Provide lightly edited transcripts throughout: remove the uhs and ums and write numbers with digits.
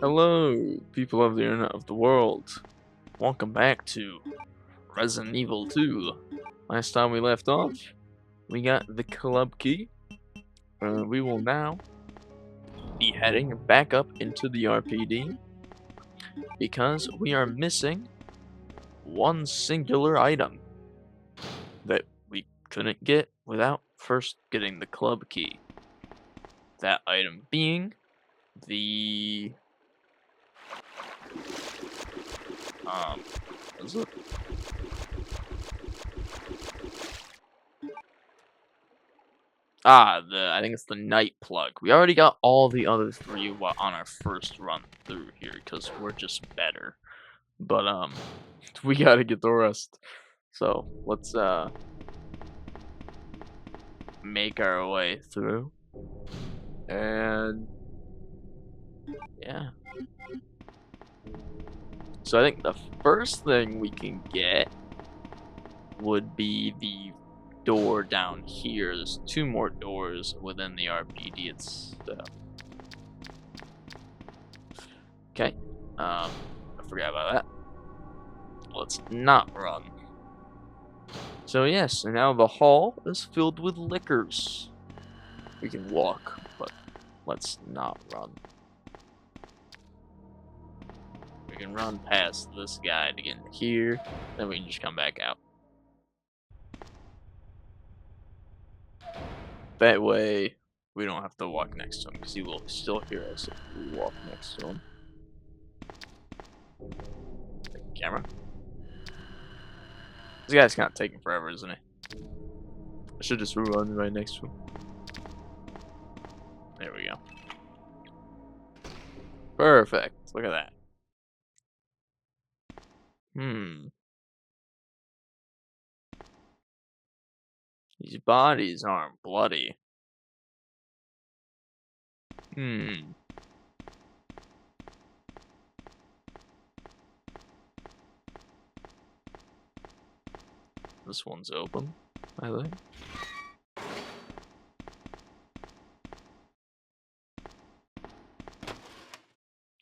Hello, people of the internet of the world. Welcome back to Resident Evil 2. Last time we left off, we got the club key. We will now be heading back up into the RPD because we are missing one singular item that we couldn't get without first getting the club key. That item being the what is it? I think it's the night plug. We already got all the other three on our first run through here because we're just better. But we gotta get the rest. So let's make our way through. And yeah. So I think the first thing we can get would be the door down here. There's two more doors within the RPD itself. Okay. I forgot about that. Let's not run. So yes, and now the hall is filled with liquors. We can walk, but let's not run. We can run past this guy to get in here, then we can just come back out. That way, we don't have to walk next to him, because he will still hear us if we walk next to him. Camera. This guy's kind of taking forever, isn't he? I should just run right next to him. There we go. Perfect. Look at that. These bodies aren't bloody. This one's open, I think.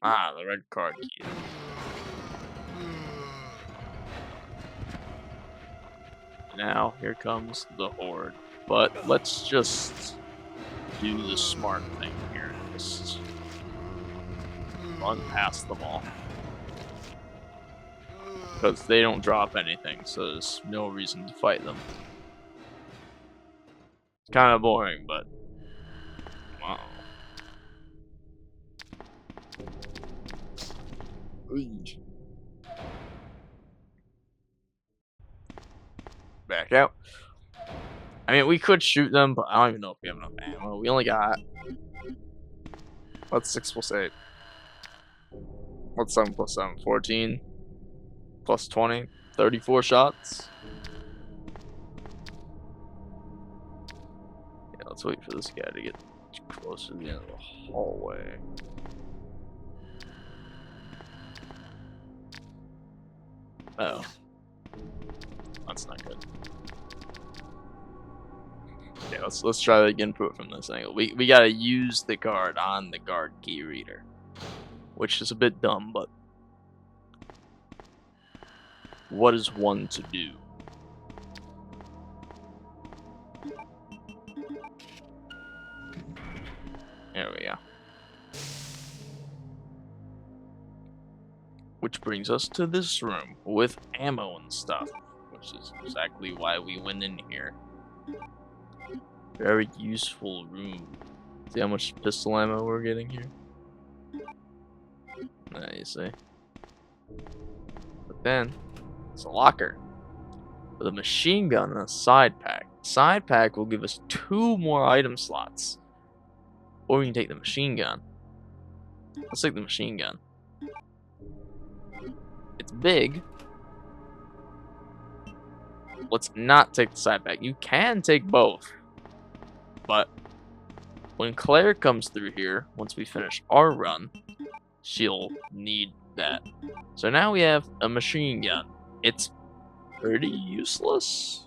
Ah, the red card key. Now, here comes the horde. But let's just do the smart thing here. Just run past them all. Because they don't drop anything, so there's no reason to fight them. Kind of boring, but wow. Back out. I mean, we could shoot them, but I don't even know if we have enough ammo. We only got... What's 6 plus 8? What's 7 plus 7? 14? Plus 20? 34 shots? Yeah, let's wait for this guy to get closer to the end of the hallway. Oh. That's not good. Yeah, let's try that again. Put it from this angle. We gotta use the guard on the guard key reader, which is a bit dumb, but what is one to do? There we go. Which brings us to this room with ammo and stuff, which is exactly why we went in here. Very useful room. See how much pistol ammo we're getting here? You see. But then, it's a locker with a machine gun and a side pack. Side pack will give us 2 more item slots. Or we can take the machine gun. Let's take the machine gun. It's big. Let's not take the side pack. You can take both. But when Claire comes through here, once we finish our run, she'll need that. So now we have a machine gun. It's pretty useless.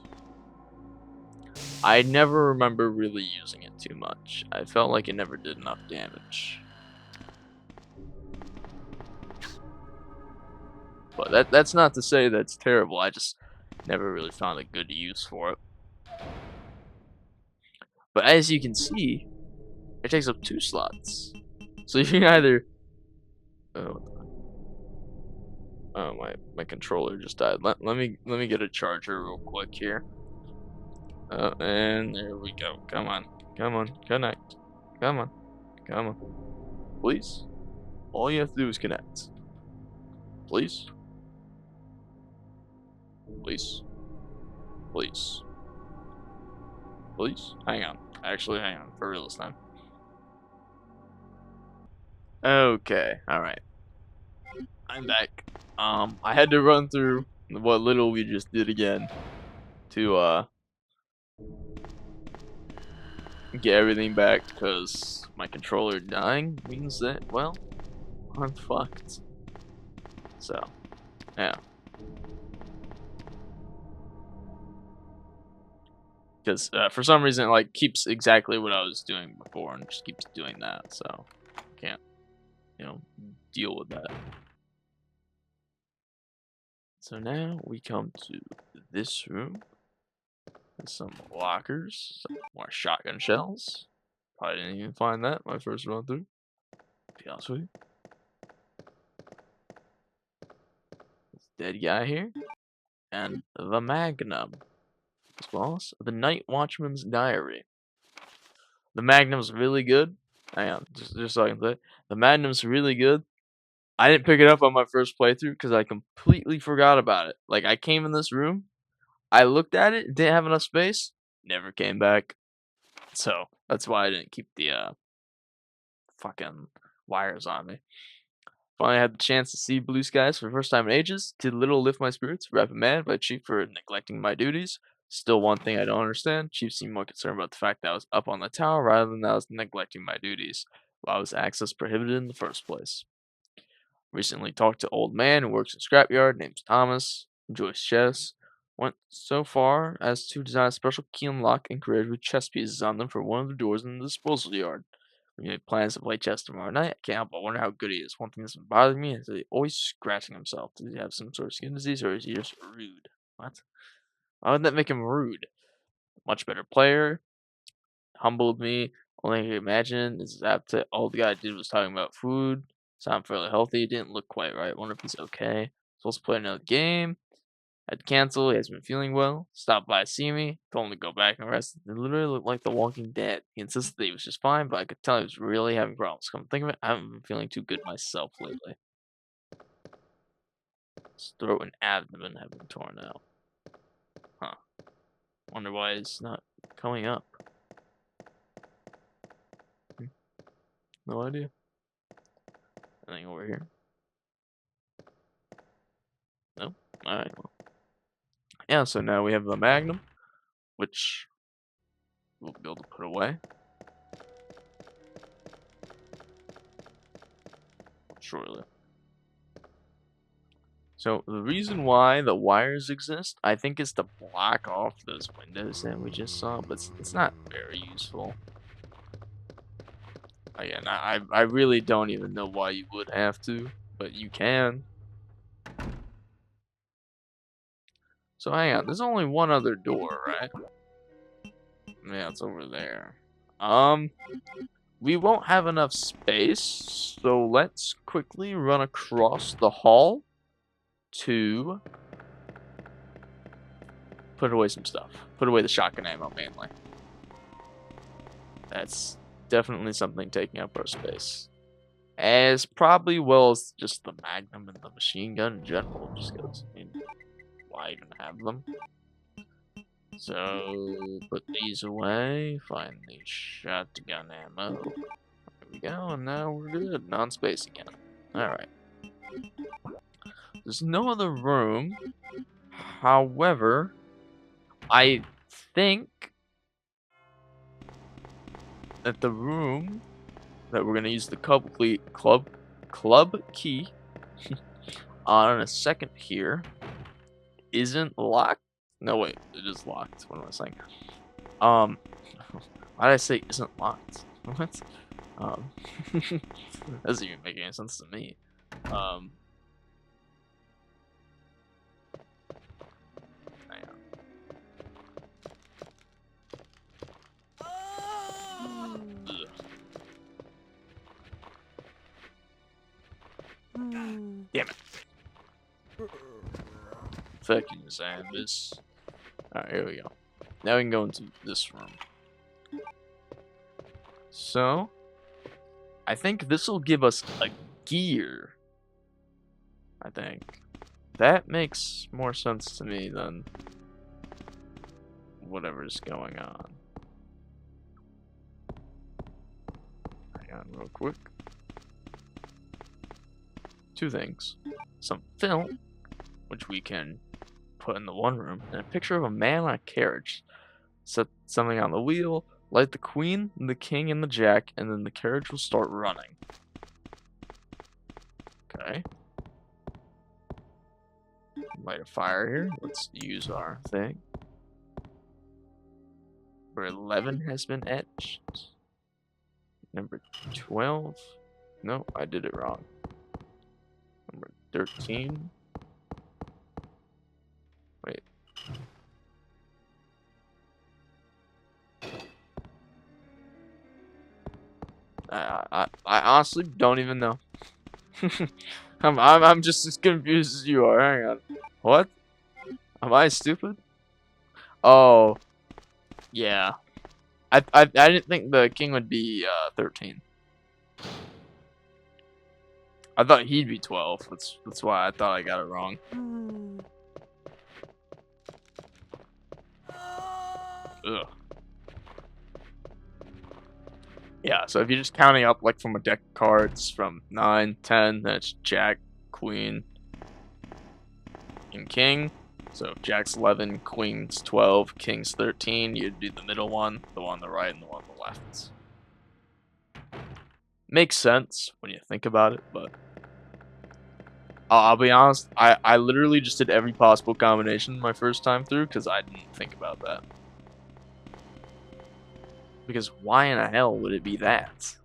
I never remember really using it too much. I felt like it never did enough damage. But that's not to say that's terrible. I just never really found a good use for it. But as you can see, it takes up 2 slots. So you can either oh, oh my controller just died. Let me get a charger real quick here. And there we go. Come on. Come on. Connect. Come on. Come on. Please. All you have to do is connect. Please. Please. Please. Please. Hang on. Actually, hang on. For real this time. Okay. Alright. I'm back. I had to run through what little we just did again to get everything back, because my controller dying means that, well, I'm fucked. So, yeah. Because for some reason it like keeps exactly what I was doing before and just keeps doing that, so can't, you know, deal with that. So now we come to this room. There's some lockers, some more shotgun shells. Probably didn't even find that my first run through, to be honest with you. This dead guy here. And the Magnum. As well as the Night Watchman's Diary. The Magnum's really good. Hang on, just so I can say it. The Magnum's really good. I didn't pick it up on my first playthrough because I completely forgot about it. Like, I came in this room, I looked at it, didn't have enough space, never came back. So, that's why I didn't keep the, fucking wires on me. Finally had the chance to see blue skies for the first time in ages. Did little lift my spirits. Rapid mad by Chief for neglecting my duties. Still one thing I don't understand. Chief seemed more concerned about the fact that I was up on the tower rather than that I was neglecting my duties. Why was access prohibited in the first place? Recently talked to old man who works in scrapyard, name's Thomas. Enjoys chess. Went so far as to design a special key and lock engraved with chess pieces on them for one of the doors in the disposal yard. We made plans to play chess tomorrow night. I can't help but wonder how good he is. One thing that's been bothering me is that he's always scratching himself. Does he have some sort of skin disease, or is he just rude? What? Why would that make him rude? Much better player. Humbled me. Only I could imagine is his appetite. All the guy did was talking about food. Sound fairly healthy. Didn't look quite right. Wonder if he's okay. Supposed to play another game. Had to cancel. He hasn't been feeling well. Stopped by to see me. Told him to go back and rest. It literally looked like The Walking Dead. He insisted that he was just fine, but I could tell he was really having problems. Come to think of it, I haven't been feeling too good myself lately. His throat and abdomen have been torn out. Huh. Wonder why it's not coming up. No idea. Anything over here? No? Alright, well. Yeah, so now we have the Magnum, which we'll be able to put away. Shortly. So the reason why the wires exist, I think, is to block off those windows that we just saw, but it's not very useful. Again, I really don't even know why you would have to, but you can. So hang on, there's only one other door, right? Yeah, it's over there. We won't have enough space, so let's quickly run across the hall to put away some stuff. Put away the shotgun ammo, mainly. That's definitely something taking up our space. As probably well as just the Magnum and the machine gun in general, just because, I mean, why even have them? So, put these away, find the shotgun ammo. There we go, and now we're good. Non-space again. Alright. There's no other room. However, I think that the room that we're gonna use the club key on in a second here isn't locked. No wait, it is locked. What am I saying? Why did I say isn't locked? What? That doesn't even make any sense to me. Damn it. Fucking zombies. Alright, here we go. Now we can go into this room. So, I think this will give us a gear. I think. That makes more sense to me than whatever's going on. Hang on real quick. Two things. Some film, which we can put in the one room, and a picture of a man on a carriage. Set something on the wheel, light the queen, the king, and the jack, and then the carriage will start running. Okay. Light a fire here. Let's use our thing. Number 11 has been etched. Number 12. No, I did it wrong. Number 13. Wait. I honestly don't even know. I'm just as confused as you are. Hang on. What? Am I stupid? Oh, yeah. I didn't think the king would be 13. I thought he'd be 12. That's why I thought I got it wrong. Ugh. Yeah, so if you're just counting up like from a deck of cards from 9, 10, that's Jack, Queen, and King. So if Jack's 11, Queen's 12, King's 13, you'd do the middle one, the one on the right, and the one on the left. Makes sense when you think about it, but I'll be honest, I literally just did every possible combination my first time through because I didn't think about that. Because why in the hell would it be that?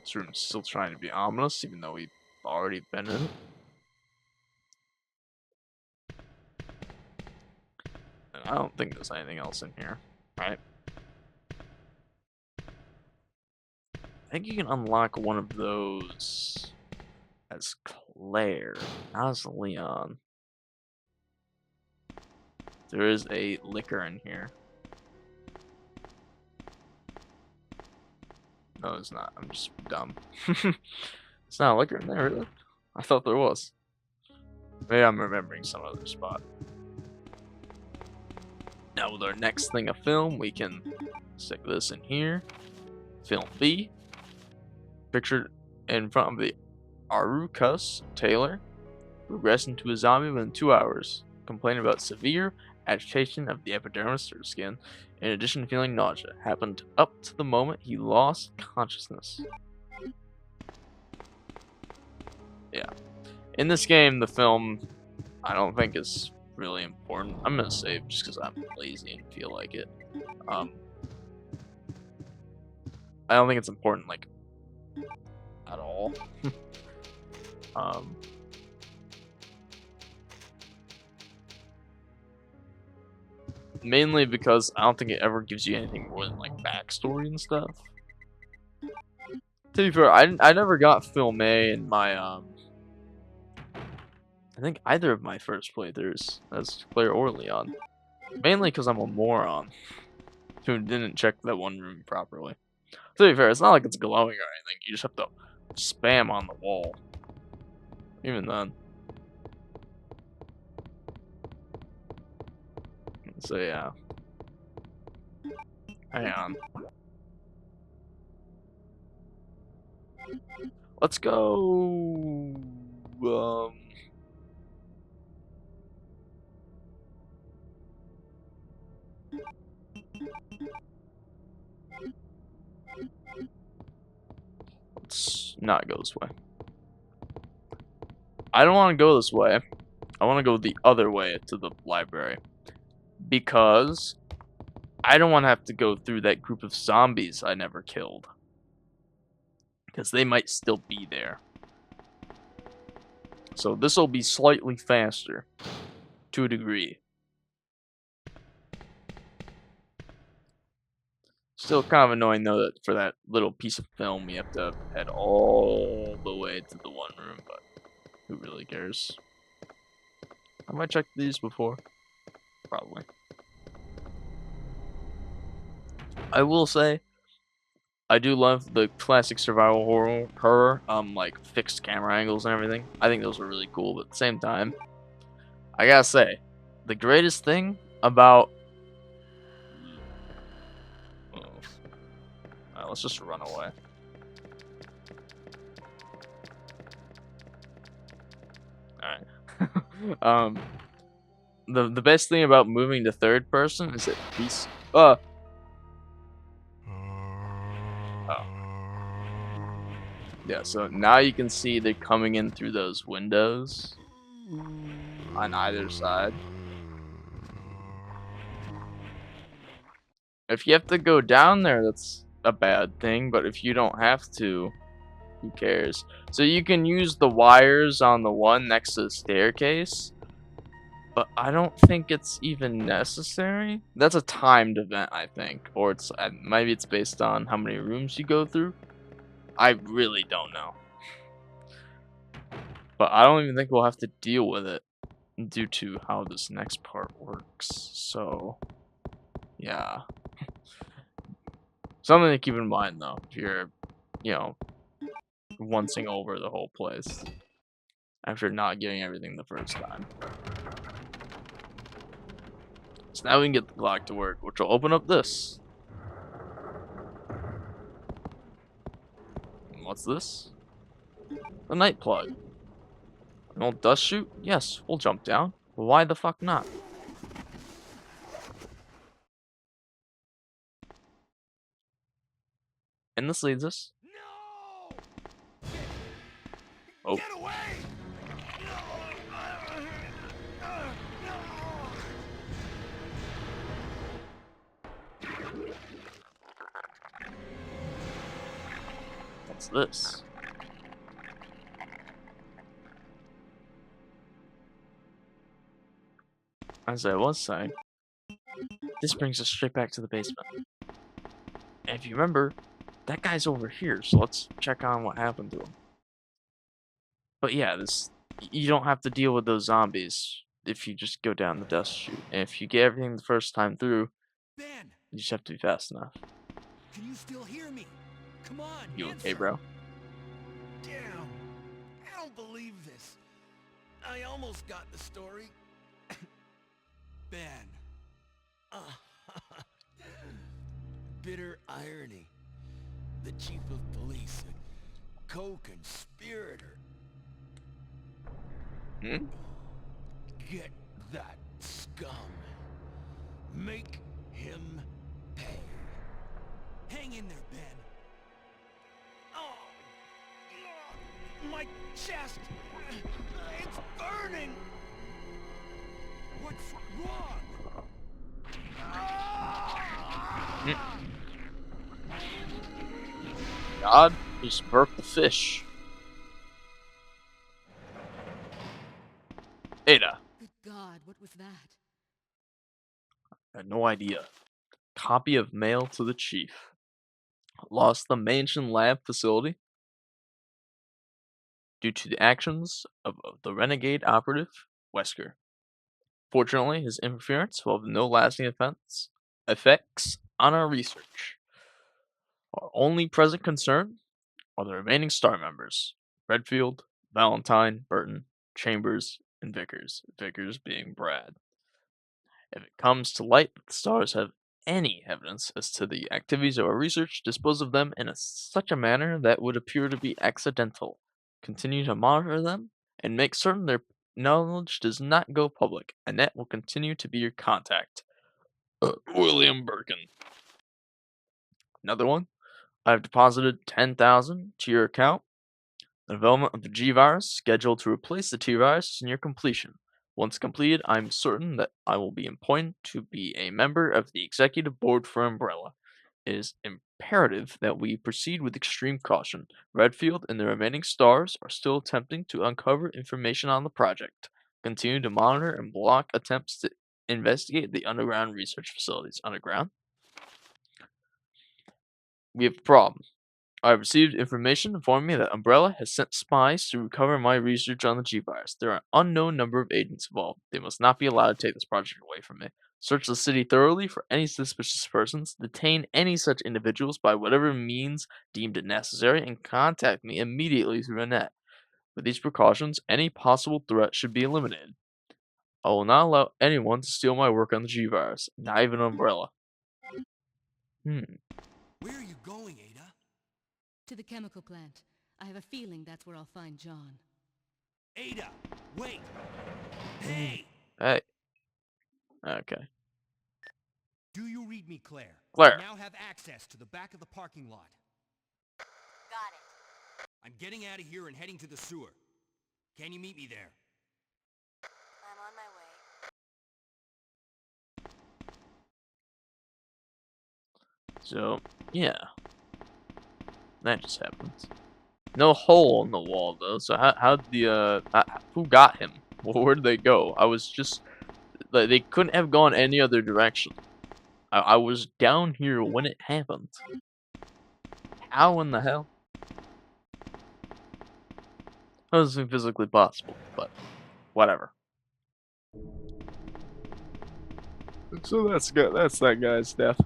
This room's still trying to be ominous, even though we've already been in it. And I don't think there's anything else in here, right? I think you can unlock one of those as Claire, not as Leon. There is a liquor in here. No, it's not. I'm just dumb. It's not a liquor in there, really? I thought there was. Maybe I'm remembering some other spot. Now with our next thing of film, we can stick this in here. Film B. Pictured in front of the Arucus Taylor. Regress into a zombie within 2 hours. Complaining about severe agitation of the epidermis or skin. In addition to feeling nausea. Happened up to the moment he lost consciousness. Yeah. In this game, the film, I don't think is really important. I'm gonna save just because I'm lazy and feel like it. I don't think it's important, like, at all. Mainly because I don't think it ever gives you anything more than, like, backstory and stuff. To be fair, I never got Film A in my, I think either of my first playthroughs as Claire or Leon. Mainly because I'm a moron who didn't check that one room properly. To be fair, it's not like it's glowing or anything. You just have to spam on the wall. Even then. So yeah. Hang on. Let's go. Let's not go this way. I don't want to go this way. I want to go the other way to the library. Because I don't want to have to go through that group of zombies I never killed. Because they might still be there. So this will be slightly faster. To a degree. Still kind of annoying though that for that little piece of film we have to head all the way to the one room, but who really cares? Have I checked these before? Probably. I will say, I do love the classic survival horror, like fixed camera angles and everything. I think those are really cool, but at the same time, I gotta say, the greatest thing about let's just run away. Alright. The best thing about moving to third person is that these oh. Yeah, so now you can see they're coming in through those windows on either side. If you have to go down there, that's a bad thing, but if you don't have to, who cares? So you can use the wires on the one next to the staircase, but I don't think it's even necessary. That's a timed event, I think, or it's maybe it's based on how many rooms you go through. I really don't know, but I don't even think we'll have to deal with it due to how this next part works. So, yeah, something to keep in mind though if you're, you know, oncing over the whole place after not getting everything the first time. So now we can get the clock to work, which will open up this. And what's this? The night plug. An old dust chute? Yes, we'll jump down. Well, why the fuck not? And this leads us. Oh. Get away! What's this? As I was saying, this brings us straight back to the basement. And if you remember, that guy's over here, so let's check on what happened to him. But yeah, you don't have to deal with those zombies if you just go down the dust chute. And if you get everything the first time through, Ben, you just have to be fast enough. can you still hear me? Come on, You answer. okay, bro? Damn, I don't believe this. I almost got the story. Ben. Bitter irony. The chief of police, a co-conspirator. Hmm? Get that scum. Make him pay. Hang in there, Ben. Oh, my chest. It's burning. What's wrong? God, just burp the fish. Ada. Good God, what was that? I had no idea. Copy of mail to the chief. Lost the Mansion Lab facility due to the actions of the renegade operative, Wesker. Fortunately, his interference will have no lasting effects on our research. Our only present concern are the remaining star members, Redfield, Valentine, Burton, Chambers, and Vickers. Vickers being Brad. If it comes to light that the stars have any evidence as to the activities of our research, dispose of them in such a manner that would appear to be accidental. Continue to monitor them and make certain their knowledge does not go public. Annette will continue to be your contact. William Birkin. Another one. I've deposited 10,000 to your account. The development of the G virus scheduled to replace the T virus is near completion. Once completed, I'm certain that I will be appointed to be a member of the executive board for Umbrella. It is imperative that we proceed with extreme caution. Redfield and the remaining stars are still attempting to uncover information on the project. Continue to monitor and block attempts to investigate the underground research facilities. Underground? We have a problem. I have received information informing me that Umbrella has sent spies to recover my research on the G-Virus. There are an unknown number of agents involved. They must not be allowed to take this project away from me. Search the city thoroughly for any suspicious persons, detain any such individuals by whatever means deemed necessary, and contact me immediately through the net. With these precautions, any possible threat should be eliminated. I will not allow anyone to steal my work on the G-Virus, not even Umbrella. Where are you going, Ada? To the chemical plant. I have a feeling that's where I'll find John. Ada, wait! Hey! Hey. Okay. Do you read me, Claire? Claire. I now have access to the back of the parking lot. Got it. I'm getting out of here and heading to the sewer. Can you meet me there? I'm on my way. So, yeah. That just happens. No hole in the wall, though, so how'd the, who got him? Well, where'd they go? I was just, like, they couldn't have gone any other direction. I was down here when it happened. How in the hell? That wasn't physically possible, but whatever. So that's good. That's that guy's death.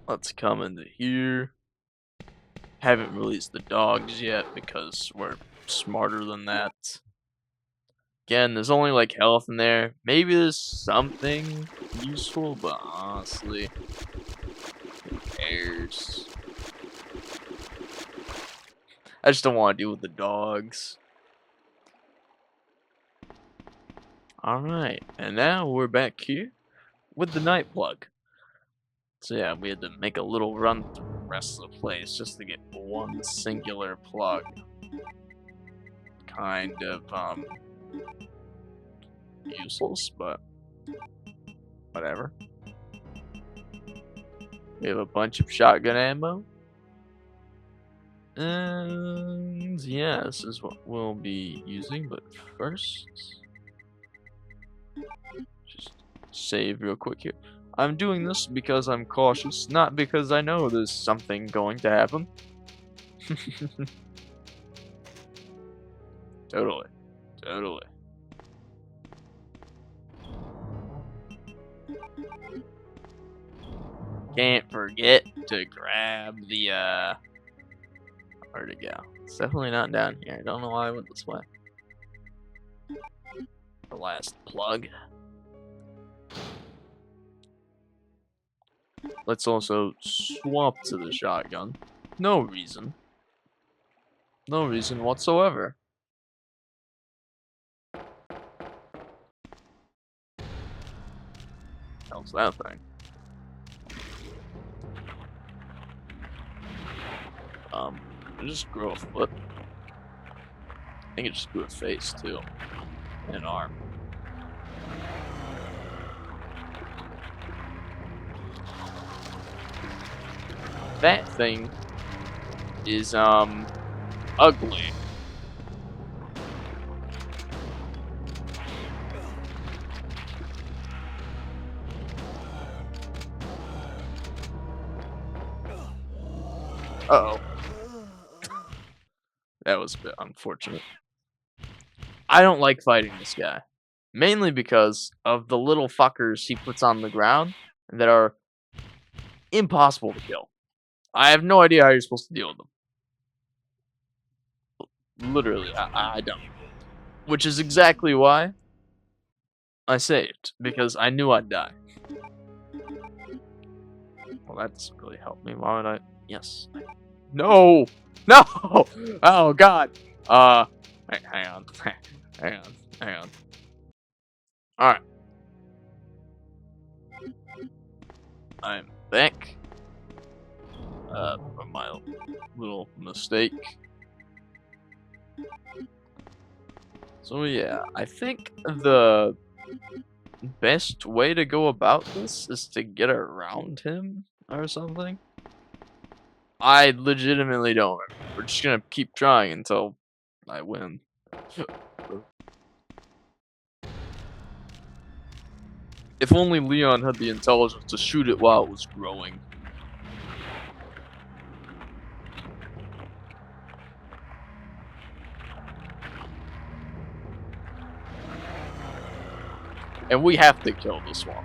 Let's come into here. Haven't released the dogs yet because we're smarter than that. Again, there's only like health in there. Maybe there's something useful, but honestly, who cares? I just don't want to deal with the dogs. Alright, and now we're back here with the night plug. So yeah, we had to make a little run through the rest of the place just to get one singular plug. Kind of, useless, but whatever. We have a bunch of shotgun ammo. And yeah, this is what we'll be using, but first, just save real quick here. I'm doing this because I'm cautious, not because I know there's something going to happen. Totally. Can't forget to grab the, where'd it go? It's definitely not down here. I don't know why I went this way. The last plug. Let's also swap to the shotgun. No reason. No reason whatsoever. How's that thing? It just grew a foot. I think it just grew a face too. And an arm. That thing is ugly. Uh-oh. That was a bit unfortunate. I don't like fighting this guy. Mainly because of the little fuckers he puts on the ground that are impossible to kill. I have no idea how you're supposed to deal with them. Literally, I don't. Which is exactly why I saved, because I knew I'd die. Well, that doesn't really help me. Why would I? Yes. No! No! Oh, God! Hang on. Hang on. Alright. I'm back. From my little mistake. So yeah, I think the best way to go about this is to get around him or something. I legitimately don't. We're just gonna keep trying until I win. If only Leon had the intelligence to shoot it while it was growing. And we have to kill this one.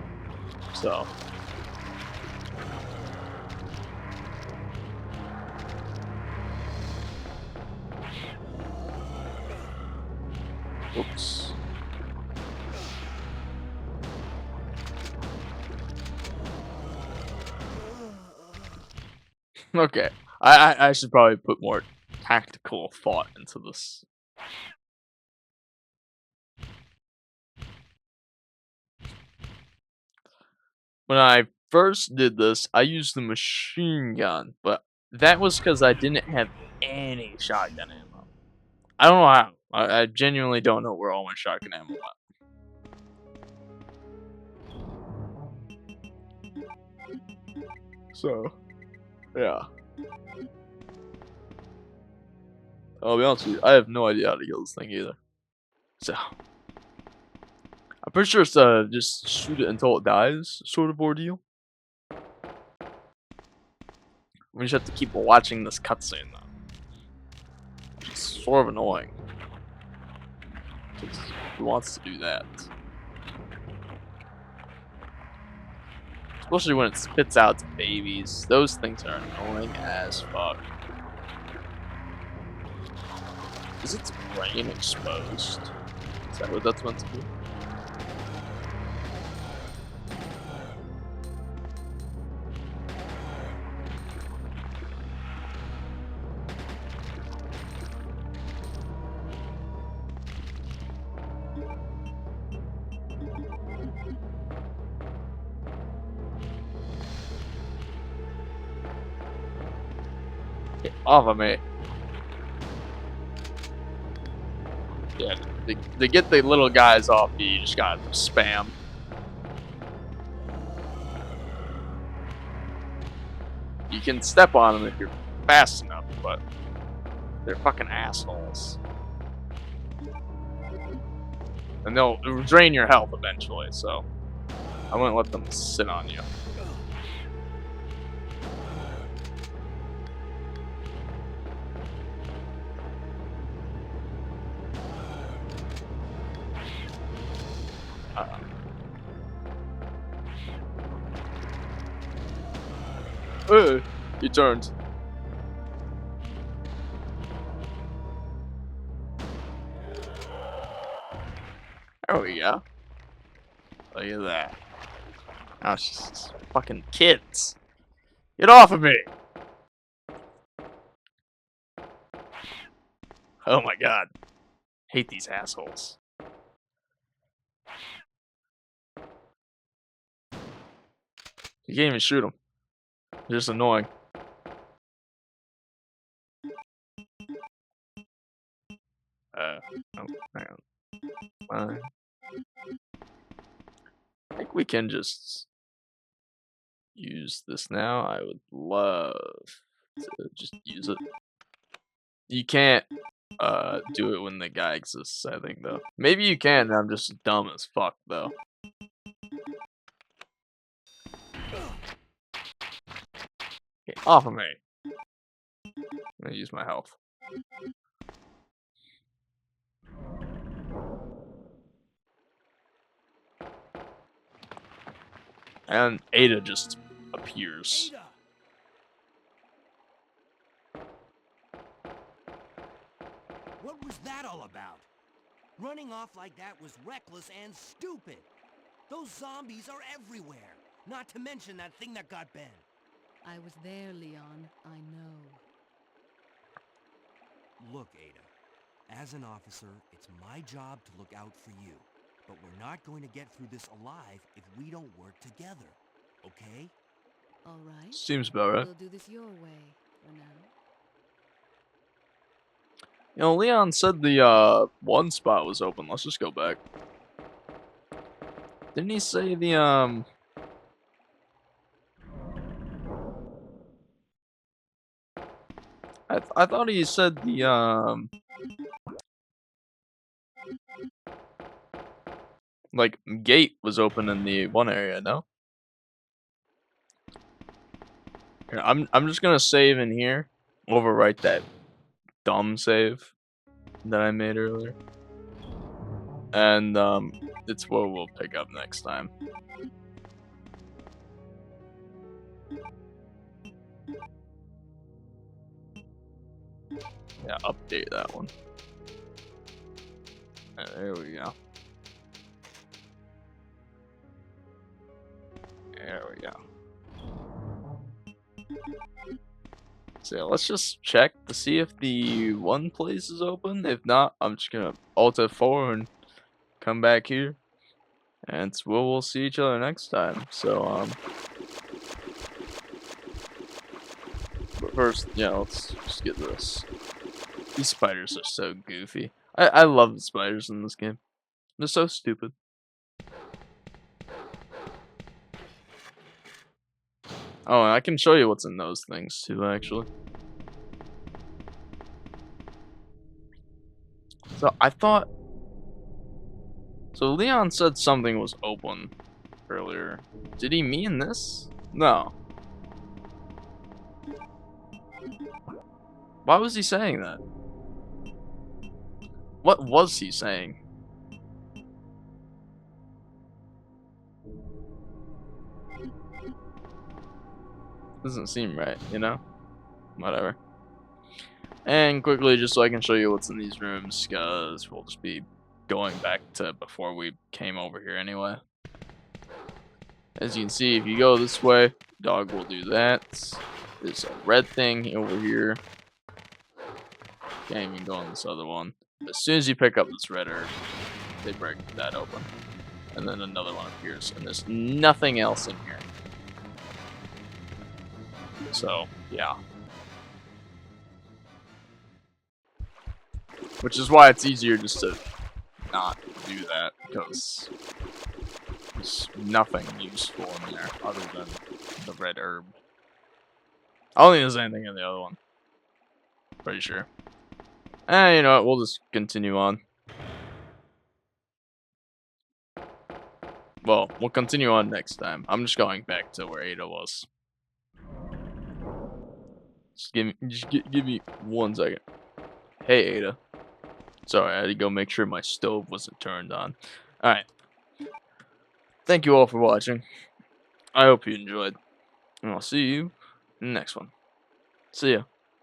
So. Oops. Okay. I should probably put more tactical thought into this. When I first did this, I used the machine gun, but that was because I didn't have any shotgun ammo. I don't know how. I genuinely don't know where all my shotgun ammo went. So, yeah. I'll be honest with you, I have no idea how to kill this thing either. So, I'm pretty sure it's just shoot it until it dies sort of ordeal. We just have to keep watching this cutscene though. It's sort of annoying. Who wants to do that? Especially when it spits out babies. Those things are annoying as fuck. Is its brain exposed? Is that what that's meant to be? Get off of me. Yeah, to get the little guys off you just gotta spam. You can step on them if you're fast enough, but they're fucking assholes. And they'll drain your health eventually, so I wouldn't let them sit on you. He turned. There we go. Look at that. Now it's just fucking kids. Get off of me! Oh my god. Hate these assholes. You can't even shoot them. They're just annoying. Oh, hang on. I think we can just use this now. I would love to just use it. You can't do it when the guy exists, I think, though. Maybe you can, and I'm just dumb as fuck, though. Get off of me. I'm gonna use my health. And Ada just appears. Ada! What was that all about? Running off like that was reckless and stupid. Those zombies are everywhere. Not to mention that thing that got Ben. I was there, Leon. I know. Look, Ada. As an officer, it's my job to look out for you. But we're not going to get through this alive if we don't work together. Okay? All right. Seems about right. We'll do this your way for now. You know, Leon said the one spot was open. Let's just go back. Didn't he say the I thought he said the like, gate was open in the one area, no? Here, I'm just gonna save in here. Overwrite that dumb save that I made earlier. And, it's what we'll pick up next time. Yeah, update that one. There we go. There we go. So yeah, let's just check to see if the one place is open. If not, I'm just gonna Alt F4 and come back here. And we'll see each other next time. So, but first, yeah, let's just get this. These spiders are so goofy. I love the spiders in this game. They're so stupid. Oh, and I can show you what's in those things too, actually. So I thought. So Leon said something was open earlier. Did he mean this? No. Why was he saying that? What was he saying? Doesn't seem right, you know? Whatever. And quickly, just so I can show you what's in these rooms, because we'll just be going back to before we came over here anyway. As you can see, if you go this way, dog will do that. There's a red thing over here. Can't even go on this other one. But as soon as you pick up this red herb, they break that open. And then another one appears, and there's nothing else in here. So, yeah. Which is why it's easier just to not do that, because there's nothing useful in there other than the red herb. I don't think there's anything in the other one. Pretty sure. You know what, we'll just continue on. Well, we'll continue on next time. I'm just going back to where Ada was. Just give me 1 second. Hey, Ada. Sorry, I had to go make sure my stove wasn't turned on. Alright. Thank you all for watching. I hope you enjoyed. And I'll see you in the next one. See ya.